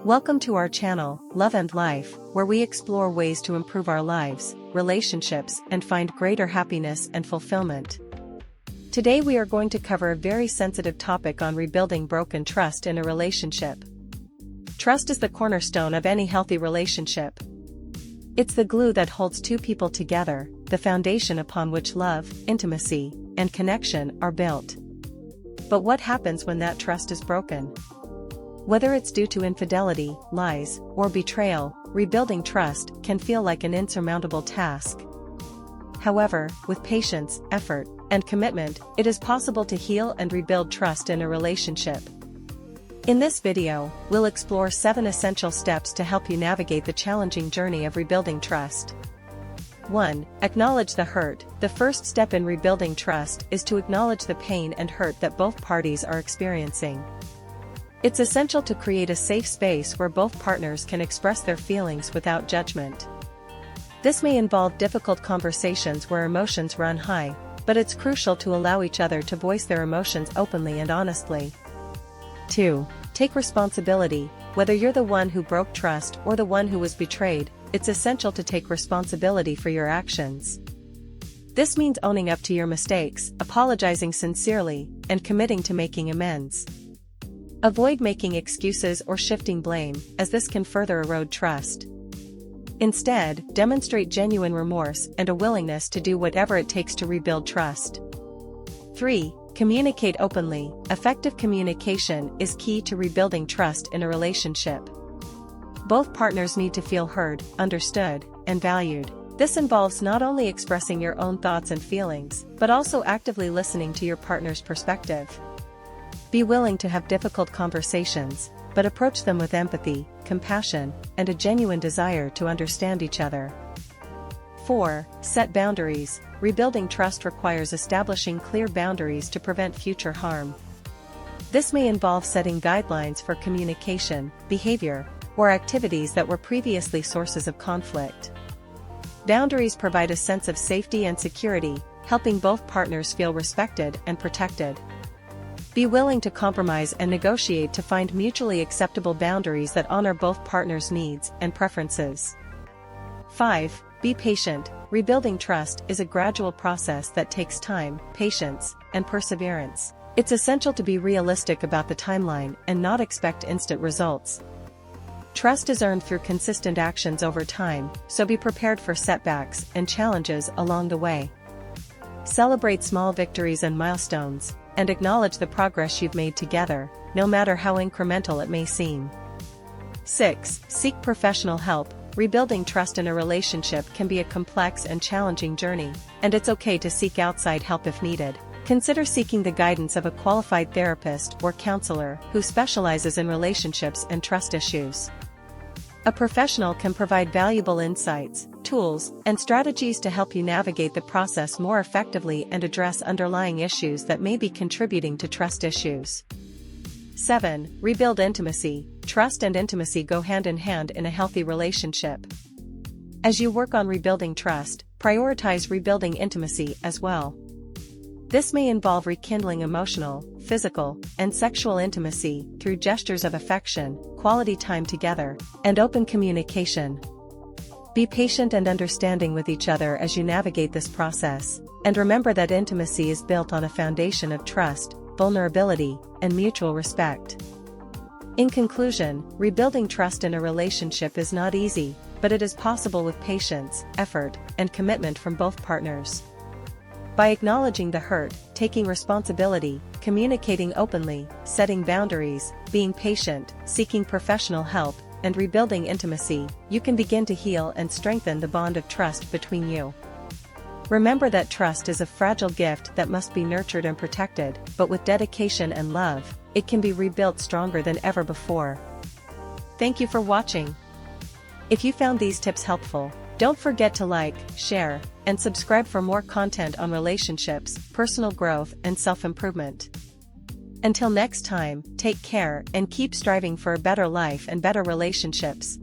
Welcome to our channel, Love and Life, where we explore ways to improve our lives, relationships, and find greater happiness and fulfillment. Today we are going to cover a very sensitive topic on rebuilding broken trust in a relationship. Trust is the cornerstone of any healthy relationship. It's the glue that holds two people together, the foundation upon which love, intimacy, and connection are built. But what happens when that trust is broken? Whether it's due to infidelity, lies, or betrayal, rebuilding trust can feel like an insurmountable task. However, with patience, effort, and commitment, it is possible to heal and rebuild trust in a relationship. In this video, we'll explore 7 essential steps to help you navigate the challenging journey of rebuilding trust. 1. Acknowledge the hurt. The first step in rebuilding trust is to acknowledge the pain and hurt that both parties are experiencing. It's essential to create a safe space where both partners can express their feelings without judgment. This may involve difficult conversations where emotions run high, but it's crucial to allow each other to voice their emotions openly and honestly. 2. Take responsibility. Whether you're the one who broke trust or the one who was betrayed, it's essential to take responsibility for your actions. This means owning up to your mistakes, apologizing sincerely, and committing to making amends. Avoid making excuses or shifting blame, as this can further erode trust. Instead, demonstrate genuine remorse and a willingness to do whatever it takes to rebuild trust. 3. Communicate openly. Effective communication is key to rebuilding trust in a relationship. Both partners need to feel heard, understood, and valued. This involves not only expressing your own thoughts and feelings, but also actively listening to your partner's perspective. Be willing to have difficult conversations, but approach them with empathy, compassion, and a genuine desire to understand each other. 4. Set boundaries. Rebuilding trust requires establishing clear boundaries to prevent future harm. This may involve setting guidelines for communication, behavior, or activities that were previously sources of conflict. Boundaries provide a sense of safety and security, helping both partners feel respected and protected. Be willing to compromise and negotiate to find mutually acceptable boundaries that honor both partners' needs and preferences. 5. Be patient. Rebuilding trust is a gradual process that takes time, patience, and perseverance. It's essential to be realistic about the timeline and not expect instant results. Trust is earned through consistent actions over time, so be prepared for setbacks and challenges along the way. Celebrate small victories and milestones, and acknowledge the progress you've made together, no matter how incremental it may seem. 6. Seek professional help. Rebuilding trust in a relationship can be a complex and challenging journey, and it's okay to seek outside help if needed. Consider seeking the guidance of a qualified therapist or counselor who specializes in relationships and trust issues. A professional can provide valuable insights, tools, and strategies to help you navigate the process more effectively and address underlying issues that may be contributing to trust issues. 7. Rebuild intimacy. Trust and intimacy go hand in hand in a healthy relationship. As you work on rebuilding trust, prioritize rebuilding intimacy as well. This may involve rekindling emotional, physical, and sexual intimacy through gestures of affection, quality time together, and open communication. Be patient and understanding with each other as you navigate this process, and remember that intimacy is built on a foundation of trust, vulnerability, and mutual respect. In conclusion, rebuilding trust in a relationship is not easy, but it is possible with patience, effort, and commitment from both partners. By acknowledging the hurt, taking responsibility, communicating openly, setting boundaries, being patient, seeking professional help, and rebuilding intimacy, you can begin to heal and strengthen the bond of trust between you. Remember that trust is a fragile gift that must be nurtured and protected, but with dedication and love, it can be rebuilt stronger than ever before. Thank you for watching. If you found these tips helpful, don't forget to like, share, and subscribe for more content on relationships, personal growth, and self-improvement. Until next time, take care and keep striving for a better life and better relationships.